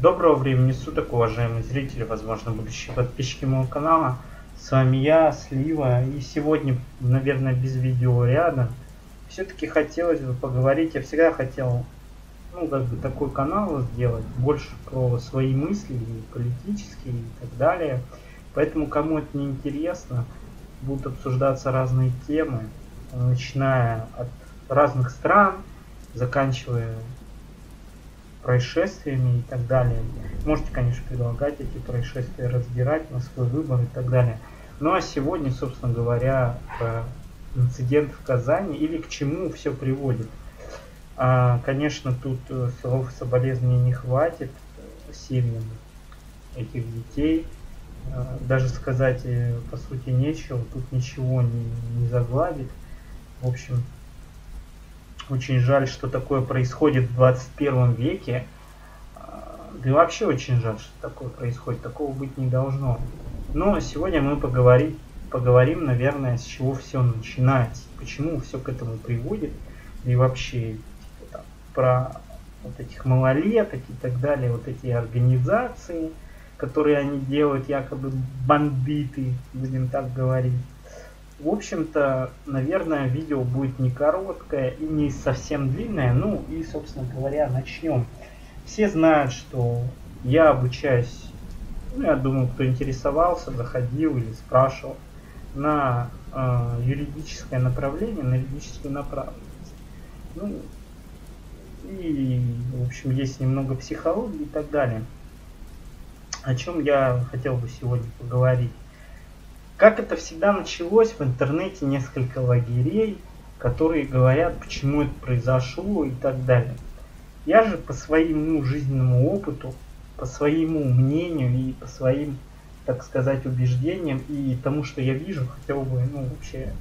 Доброго времени суток, уважаемые зрители, возможно, будущие подписчики моего канала. С вами я, Слива, и сегодня, наверное, без видеоряда. Все-таки хотелось бы поговорить, я всегда хотел, такой канал сделать, больше про свои мысли, политические и так далее. Поэтому, кому это не интересно, будут обсуждаться разные темы, начиная от разных стран, заканчивая происшествиями и так далее. Можете, конечно, предлагать эти происшествия разбирать на свой выбор и так далее. Ну а сегодня, собственно говоря, про инцидент в Казани или к чему все приводит. Конечно, тут слов соболезнования не хватит семьям этих детей. Даже сказать, по сути, нечего. Тут ничего не загладит. В общем, очень жаль, что такое происходит в 21 веке. Да и вообще очень жаль, что такое происходит. Такого быть не должно. Но сегодня мы поговорим, наверное, с чего все начинается. Почему все к этому приводит. И вообще про вот этих малолеток и так далее. Вот эти организации, которые они делают, якобы бандиты, будем так говорить. В общем-то, наверное, видео будет не короткое и не совсем длинное. Ну и, собственно говоря, начнем. Все знают, что я обучаюсь, я думаю, кто интересовался, заходил или спрашивал, на юридическое направление, на юридическую направленность. Ну, и, в общем, есть немного психологии и так далее. О чем я хотел бы сегодня поговорить. Как это всегда началось, в интернете несколько лагерей, которые говорят, почему это произошло и так далее. Я же по своему жизненному опыту, по своему мнению и по своим, так сказать, убеждениям и тому, что я вижу, хотел бы, вообще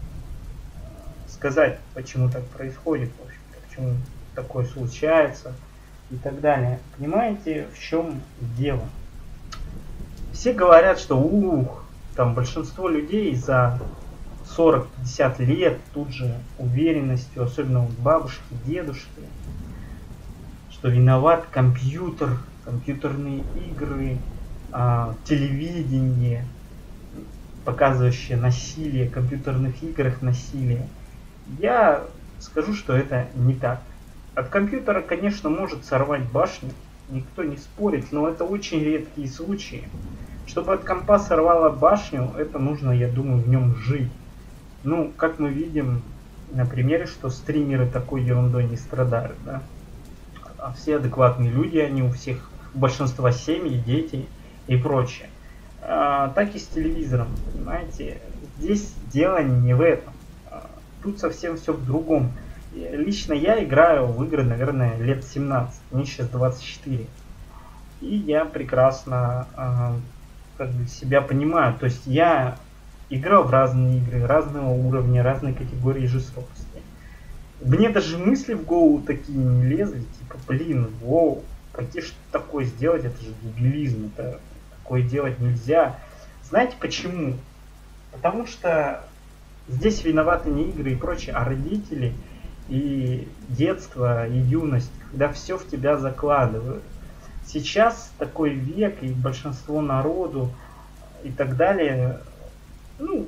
сказать, почему так происходит, в общем-то, почему такое случается и так далее. Понимаете, в чем дело? Все говорят, что там большинство людей за 40-50 лет тут же уверенностью, особенно у бабушки, дедушки, что виноват компьютер, компьютерные игры, телевидение, показывающее насилие, в компьютерных играх насилие. Я скажу, что это не так. От компьютера, конечно, может сорвать башню, никто не спорит, но это очень редкие случаи. Чтобы от компа сорвало башню, это нужно, я думаю, в нем жить. Ну, как мы видим на примере, что стримеры такой ерундой не страдают, да? А все адекватные люди, они у всех, у большинства семьи, дети и прочее. Так и с телевизором, понимаете? Здесь дело не в этом. Тут совсем все в другом. Лично я играю в игры, наверное, лет 17, мне сейчас 24. И я прекрасно себя понимаю. То есть я играл в разные игры, разного уровня, разной категории жестокости. Мне даже мысли в голову такие не лезли, типа, пойти что такое сделать, это же дебилизм, это такое делать нельзя. Знаете почему? Потому что здесь виноваты не игры и прочее, а родители и детство, и юность, когда все в тебя закладывают. Сейчас такой век, и большинство народу и так далее,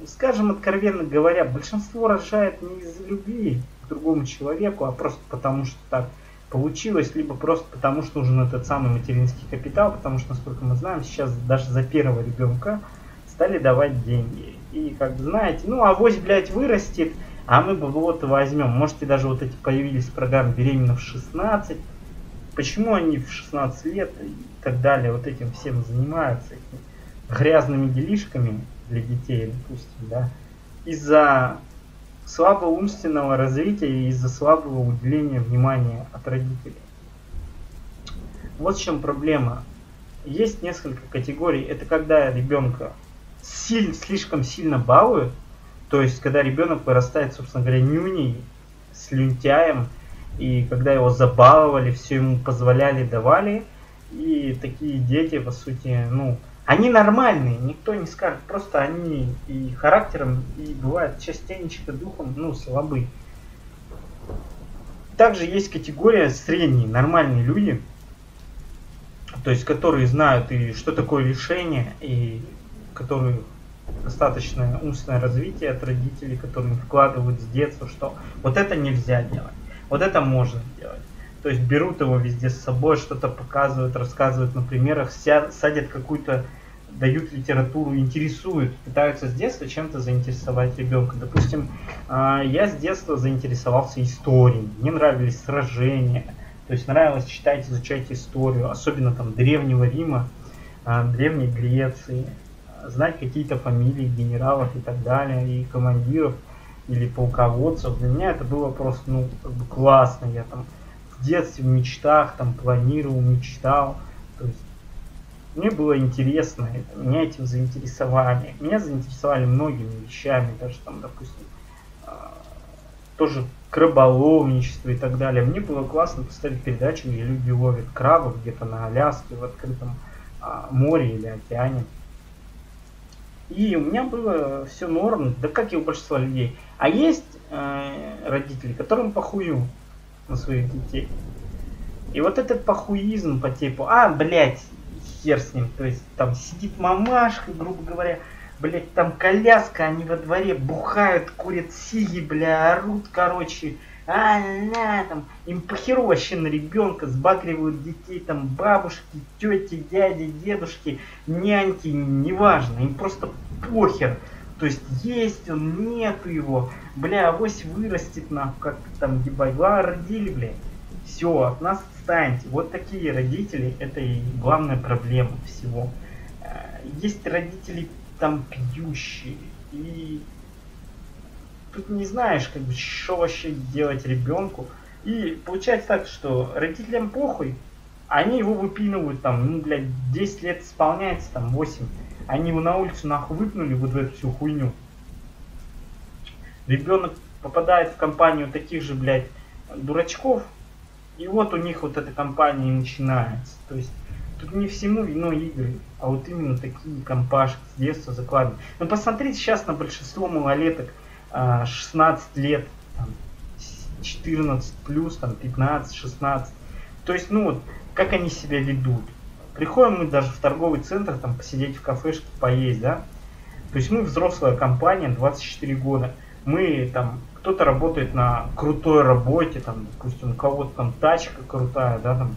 скажем откровенно говоря, большинство рожает не из любви к другому человеку, а просто потому, что так получилось, либо просто потому, что нужен этот самый материнский капитал, потому что, насколько мы знаем, сейчас даже за первого ребенка стали давать деньги. И, как знаете, авось, блядь, вырастет, а мы бабло-то возьмем. Можете даже вот эти появились программы «Беременна в 16». Почему они в 16 лет и так далее вот этим всем занимаются, этими грязными делишками для детей, допустим, да, из-за слабого умственного развития и из-за слабого уделения внимания от родителей. Вот в чем проблема. Есть несколько категорий. Это когда ребенка слишком сильно балуют, то есть когда ребенок вырастает, собственно говоря, нюней, слюнтяем, и когда его забаловали, все ему позволяли, давали, и такие дети, по сути, они нормальные, никто не скажет, просто они и характером, и бывает частенечко духом, слабы. Также есть категория средние, нормальные люди, то есть которые знают и что такое лишение, и которые достаточно умственное развитие от родителей, которые вкладывают с детства, что вот это нельзя делать, вот это можно делать. То есть берут его везде с собой, что-то показывают, рассказывают на примерах, садят какую-то, дают литературу, интересуют, пытаются с детства чем-то заинтересовать ребенка. Допустим, я с детства заинтересовался историей, мне нравились сражения, то есть нравилось читать, изучать историю, особенно там Древнего Рима, Древней Греции, знать какие-то фамилии генералов и так далее, и командиров или полководцев. Для меня это было просто, ну, как бы классно. Я там в детстве в мечтах там планировал, мечтал. То есть мне было интересно, меня этим заинтересовали. Меня заинтересовали многими вещами, даже там, допустим, тоже к рыболовничеству и так далее. Мне было классно поставить передачу, где люди ловят крабов где-то на Аляске, в открытом море или океане. И у меня было все норм, да как и у большинства людей. А есть родители, которым похую на своих детей. И вот этот похуизм по типу, блядь, хер с ним. То есть там сидит мамашка, грубо говоря, блядь, там коляска, они во дворе бухают, курят сиги, бля, орут, короче. Там, им похеру вообще на ребенка, сбагривают детей, там бабушки, тети, дяди, дедушки, няньки, неважно, им просто похер. То есть есть он, нету его, бля, авось вырастет нахуй, как там, ебать, родили, бля, все, от нас отстаньте. Вот такие родители, это и главная проблема всего. Есть родители там пьющие, и тут не знаешь, как бы, что вообще делать ребенку. И получается так, что родителям похуй, они его выпинывают там, ну, блядь, 10 лет исполняется, там, 8. Они его на улицу нахуй выпнули вот в эту всю хуйню. Ребенок попадает в компанию таких же, блядь, дурачков, и вот у них вот эта компания и начинается. То есть тут не всему виной игры, а вот именно такие компашки с детства закладывают. Ну посмотрите сейчас на большинство малолеток, 16 лет, там, 14 плюс, там, 15, 16. То есть, ну вот, как они себя ведут. Приходим мы даже в торговый центр, там, посидеть в кафешке, поесть, да. То есть мы взрослая компания, 24 года. Мы там, кто-то работает на крутой работе, там, допустим, у кого-то там тачка крутая, да, там,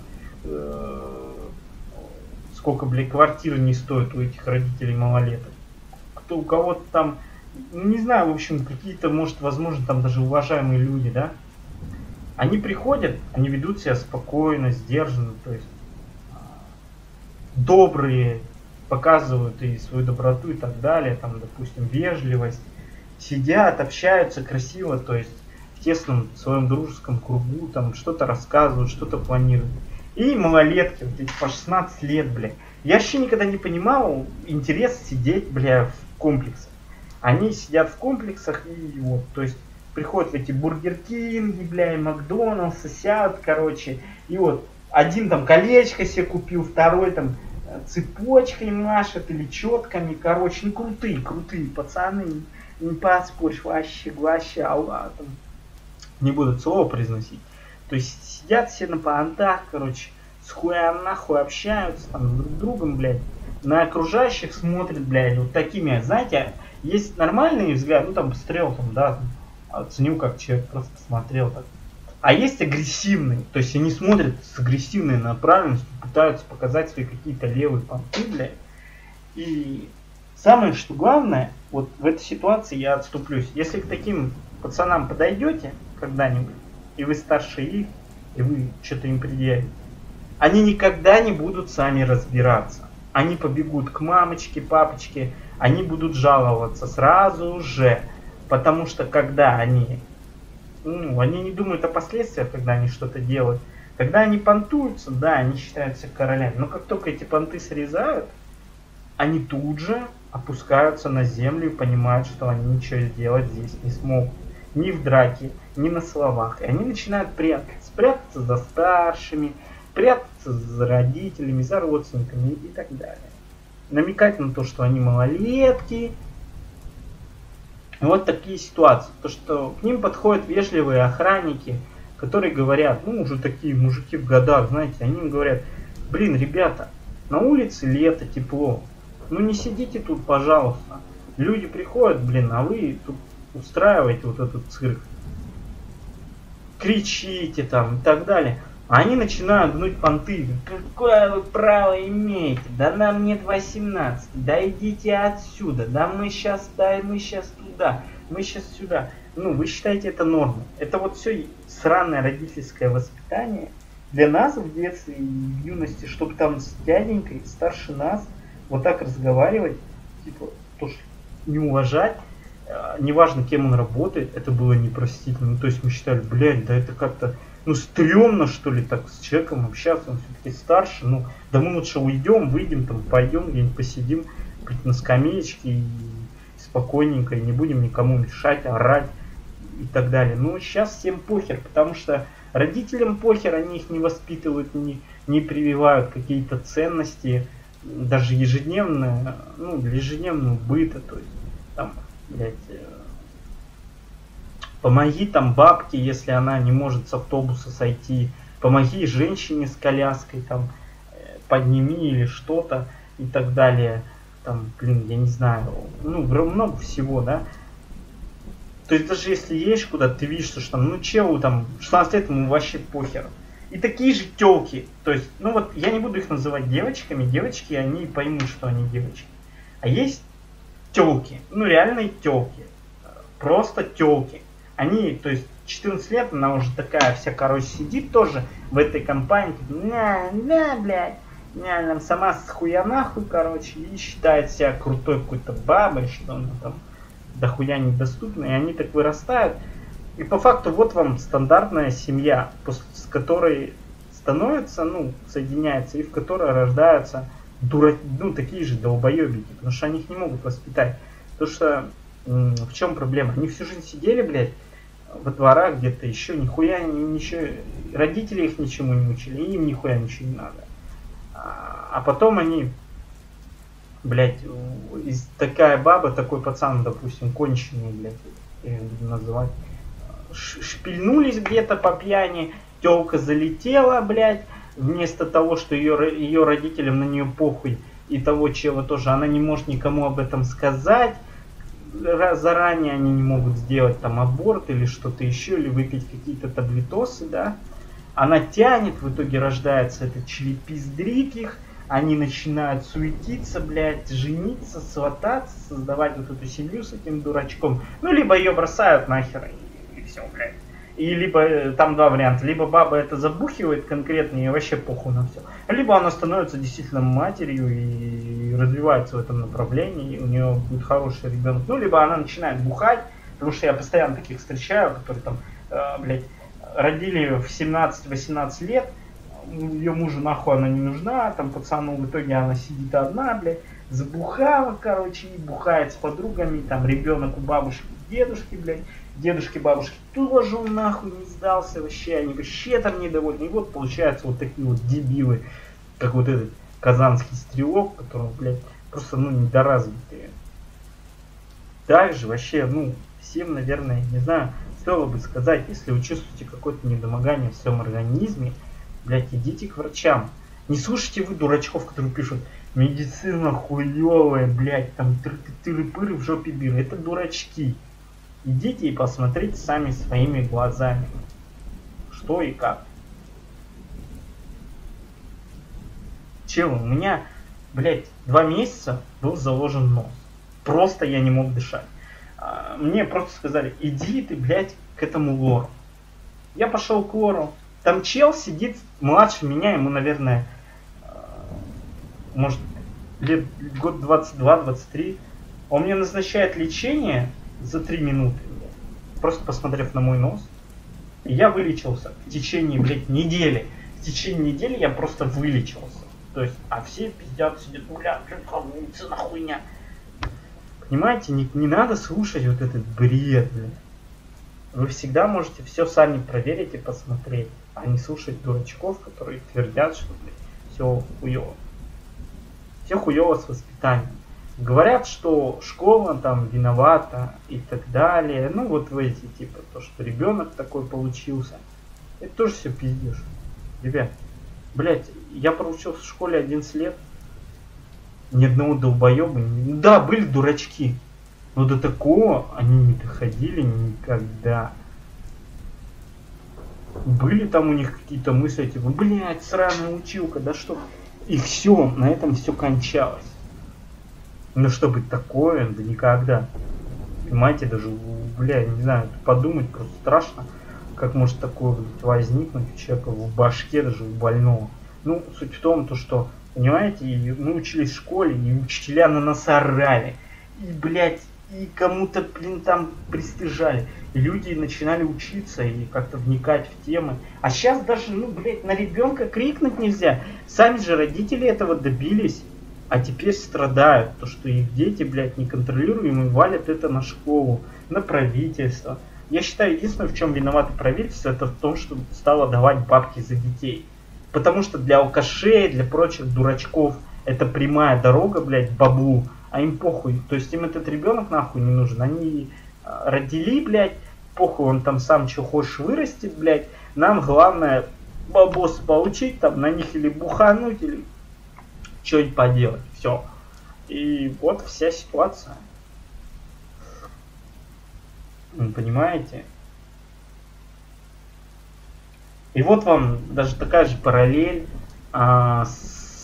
сколько, блядь, квартиры не стоит у этих родителей малолеток. У кого-то там, не знаю, в общем, какие-то, может, возможно, там даже уважаемые люди, да. Они приходят, они ведут себя спокойно, сдержанно, то есть добрые, показывают и свою доброту и так далее, там, допустим, вежливость, сидят, общаются красиво, то есть в тесном своем дружеском кругу, там, что-то рассказывают, что-то планируют. И малолетки, вот эти по 16 лет, бля. Я вообще никогда не понимал интерес сидеть, бля, в комплексах. Они сидят в комплексах и вот, то есть приходят в эти Бургер Кинги, бля, и Макдональдсы, сядут, короче, и вот один там колечко себе купил, второй там цепочкой машет или четками, короче, ну крутые пацаны, не поспоришь, вообще, там, не буду слово произносить. То есть сидят все на понтах, короче, с хуям нахуй общаются там друг с другом, блядь, на окружающих смотрят, блядь, вот такими, знаете, есть нормальный взгляд, ну там посмотрел, там, да, оценил, как человек просто посмотрел так. А есть агрессивные, то есть они смотрят с агрессивной направленностью, пытаются показать свои какие-то левые понты, блядь. И самое, что главное, вот в этой ситуации я отступлюсь. Если к таким пацанам подойдете когда-нибудь, и вы старше их, и вы что-то им предъявите, они никогда не будут сами разбираться. Они побегут к мамочке, папочке, они будут жаловаться сразу же. Потому что когда они не думают о последствиях, когда они что-то делают. Когда они понтуются, да, они считаются королями. Но как только эти понты срезают, они тут же опускаются на землю и понимают, что они ничего сделать здесь не смогут. Ни в драке, ни на словах. И они начинают прятаться. Прятаться за старшими, прятаться за родителями, за родственниками и так далее. Намекать на то, что они малолетки. Вот такие ситуации. То, что к ним подходят вежливые охранники, которые говорят, ну, уже такие мужики в годах, знаете, они им говорят, Блин, ребята, на улице лето, тепло. Ну не сидите тут, пожалуйста. Люди приходят, блин, а вы тут устраиваете вот этот цирк. Кричите там и так далее. А они начинают гнуть понты. Какое вы право имеете? Да нам нет 18. Да идите отсюда. Да мы сейчас туда. Мы сейчас сюда. Ну, вы считаете это нормой. Это вот все сраное родительское воспитание. Для нас в детстве и в юности, чтобы там с дяденькой старше нас вот так разговаривать, типа, тоже не уважать, неважно, кем он работает, это было непростительно. Ну, то есть мы считали, блядь, да это как-то, ну, стрёмно, что ли, так с человеком общаться, он все-таки старше, ну, да мы лучше уйдем, выйдем, там, пойдем где-нибудь посидим, на скамеечке и спокойненько, и не будем никому мешать, орать и так далее. Но сейчас всем похер, потому что родителям похер, они их не воспитывают, не прививают какие-то ценности, даже ежедневно, ну, для ежедневного быта, то есть, там, блядь, помоги там бабке, если она не может с автобуса сойти, помоги женщине с коляской, там, подними или что-то и так далее, там, блин, я не знаю, ну, много всего, да. То есть даже если едешь куда-то, ты видишь, что там, ну, челу там, 16 лет ему вообще похер. И такие же телки, то есть, ну вот, я не буду их называть девочками, девочки, они поймут, что они девочки. А есть телки, ну, реальные телки, просто телки. Они, то есть, 14 лет, она уже такая вся, короче, сидит тоже в этой компании, блядь, нам сама с хуя нахуй, короче, и считает себя крутой какой-то бабой, что она там дохуя недоступна, и они так вырастают. И по факту вот вам стандартная семья, с которой становится, ну, соединяется, и в которой рождаются ну, такие же долбоебики, потому что они их не могут воспитать. Потому что в чем проблема? Они всю жизнь сидели, блядь, во дворах где-то еще, нихуя, ничего, родители их ничему не учили, и им нихуя ничего не надо. А потом они, блядь, такая баба, такой пацан, допустим, конченый, блядь, я буду называть, шпильнулись где-то по пьяни, тёлка залетела, блядь, вместо того, что ее родителям на нее похуй, и того чела тоже, она не может никому об этом сказать, заранее они не могут сделать там аборт или что-то еще, или выпить какие-то таблетосы, да, она тянет, в итоге рождается этот члепиздрик их, они начинают суетиться, блядь, жениться, свататься, создавать вот эту семью с этим дурачком, ну, либо ее бросают нахер, и все, блядь. И либо, там два варианта, либо баба это забухивает конкретно и вообще похуй на все, либо она становится действительно матерью и развивается в этом направлении, и у нее будет хороший ребенок, ну, либо она начинает бухать, потому что я постоянно таких встречаю, которые там, блядь, родили в 17-18 лет, ее мужу нахуй она не нужна, там пацану в итоге она сидит одна, блядь, забухала, короче, и бухает с подругами, там ребенок у бабушки, дедушки, блядь, дедушки, бабушки тоже он нахуй не сдался вообще, они вообще там недовольны, и вот получается вот такие вот дебилы, как вот этот казанский стрелок, который, блядь, просто, ну, недоразвитые. Также вообще, ну, всем, наверное, не знаю, стоило бы сказать, если вы чувствуете какое-то недомогание в своем организме, блядь, идите к врачам. Не слушайте вы дурачков, которые пишут, медицина хуёвая, блядь, там тыры-пыры в жопе биры. Это дурачки. Идите и посмотрите сами своими глазами, что и как. Чел, у меня, блядь, 2 месяца был заложен нос. Просто я не мог дышать. Мне просто сказали, иди ты, блядь, к этому лору. Я пошел к лору. Там чел сидит младше меня, ему, наверное, может, лет год 22-23. Он мне назначает лечение за 3 минуты, просто посмотрев на мой нос. И я вылечился в течение, блядь, недели. В течение недели я просто вылечился. То есть, а все пиздят, сидят, бля, медицина хуйня. Понимаете, не надо слушать вот этот бред, блядь. Вы всегда можете все сами проверить и посмотреть, а не слушать дурачков, которые твердят, что, блядь, все хуево. Все хуево с воспитанием. Говорят, что школа там виновата и так далее. Ну вот в эти, типа, то, что ребенок такой получился. Это тоже все пиздешь. Ребят, Блять, я проучился в школе 11 лет, ни одного долбоеба. Да, были дурачки, но до такого они не доходили никогда. Были там у них какие-то мысли, типа, блять, сраная училка, да что. И все, на этом все кончалось. Но чтобы такое, да никогда. Понимаете, даже, бля, не знаю, подумать просто страшно, как может такое возникнуть у человека в башке, даже у больного. Ну, суть в том, то, что, понимаете, мы учились в школе, и учителя на нас орали. И, блядь, и кому-то, блин, там пристыжали. И люди начинали учиться и как-то вникать в темы. А сейчас даже, ну, блядь, на ребенка крикнуть нельзя. Сами же родители этого добились. А теперь страдают, то что их дети, блядь, неконтролируемые валят это на школу, на правительство. Я считаю, единственное, в чем виновато правительство, это в том, что стало давать бабки за детей. Потому что для алкашей, для прочих дурачков это прямая дорога, блядь, баблу, а им похуй. То есть им этот ребенок нахуй не нужен. Они родили, блядь, похуй, он там сам что хочешь вырастет, блядь. Нам главное бабос получить, там на них или бухануть, или что-нибудь поделать. Все. И вот вся ситуация. Вы понимаете? И вот вам даже такая же параллель с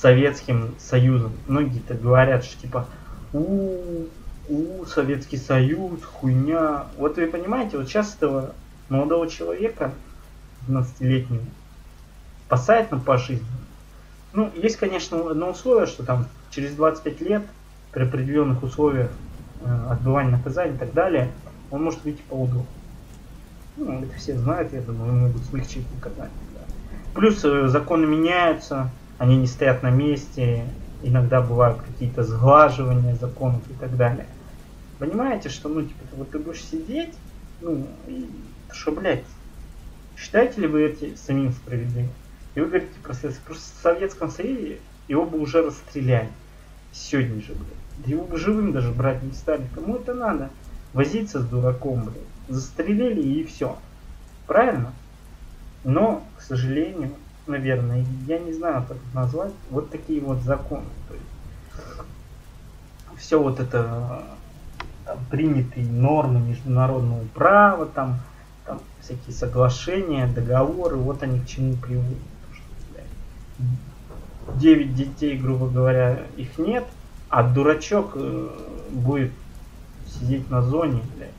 Советским Союзом. Многие-то говорят, что типа Советский Союз, хуйня. Вот вы понимаете, вот сейчас этого молодого человека, 15-летнего, спасает на пожизненно. Ну, есть, конечно, одно условие, что там через 25 лет, при определенных условиях отбывания наказания и так далее, он может выйти по УДО. Ну, это все знают, я думаю, могут смягчить наказание. Да. Плюс законы меняются, они не стоят на месте, иногда бывают какие-то сглаживания законов и так далее. Понимаете, что, ну, типа, вот ты будешь сидеть, ну, и что, блядь, считаете ли вы эти самим справедливым? И вы говорите просто в Советском Союзе его бы уже расстреляли. Сегодня же, блядь. Его бы живым даже брать не стали. Кому это надо? Возиться с дураком, блядь. Застрелили и все. Правильно? Но, к сожалению, наверное, я не знаю, как это назвать, вот такие вот законы. То есть, все вот это там, принятые нормы международного права, там всякие соглашения, договоры, вот они к чему приводят. 9 детей, грубо говоря, их нет, а дурачок будет сидеть на зоне, блядь,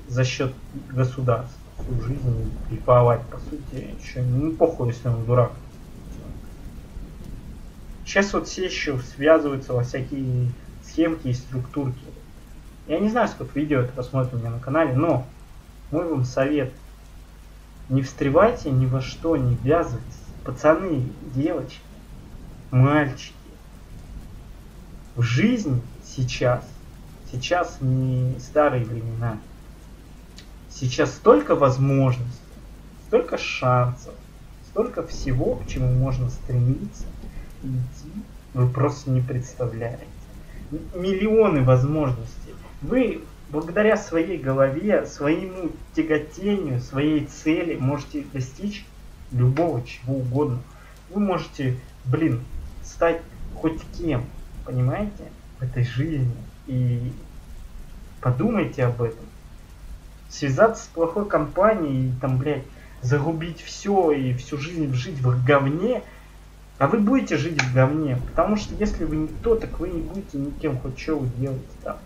за счет государства всю жизнь кайфовать, по сути, еще не похуй, если он дурак. Сейчас вот все еще связываются во всякие схемки и структурки. Я не знаю, сколько видео это посмотрите у меня на канале, но мой вам совет: не встревайте ни во что, не ввязывайтесь. Пацаны, девочки, мальчики. В жизни сейчас не старые времена. Сейчас столько возможностей, столько шансов, столько всего, к чему можно стремиться и идти, вы просто не представляете. Миллионы возможностей. Вы благодаря своей голове, своему тяготению, своей цели можете достичь любого чего угодно. Вы можете, блин, стать хоть кем, понимаете, в этой жизни. И подумайте об этом. Связаться с плохой компанией и там, блядь, загубить все и всю жизнь жить в говне. А вы будете жить в говне, потому что если вы никто, так вы не будете никем, хоть что вы делаете там.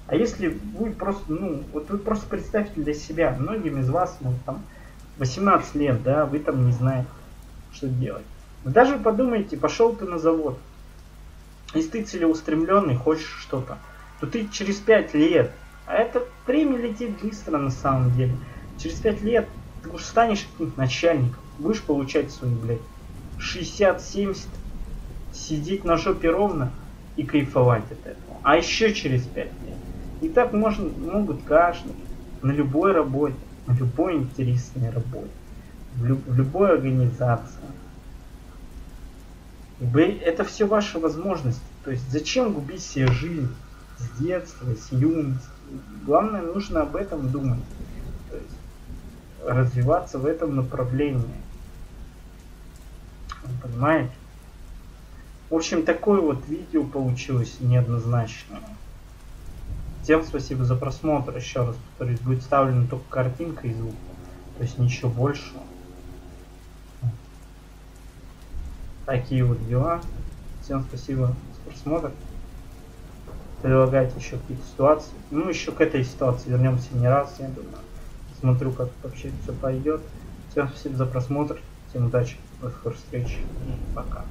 А если вы просто, ну, вот вы просто представьте для себя, многим из вас, ну, там, 18 лет, да, вы там не знаете, что делать. Вы даже подумайте, пошел ты на завод, если ты целеустремленный, хочешь что-то, то ты через 5 лет, а это время летит быстро на самом деле, через 5 лет ты уж станешь каким-то начальником, будешь получать свои, блядь, 60-70, сидеть на жопе ровно и кайфовать от этого. А еще через 5 лет. И так могут каждый на любой работе, на любой интересной работе, в любой организации. Это все ваши возможности. То есть зачем губить себе жизнь с детства, с юности? Главное, нужно об этом думать. То есть развиваться в этом направлении. Понимаете? В общем, такое вот видео получилось неоднозначное. Всем спасибо за просмотр. Еще раз повторюсь, будет вставлена только картинка и звук. То есть ничего большего. Такие вот дела. Всем спасибо за просмотр. Предлагайте еще какие-то ситуации. Ну, еще к этой ситуации вернемся не раз, я думаю. Смотрю, как вообще все пойдет. Всем спасибо за просмотр. Всем удачи, до скорых встреч и пока.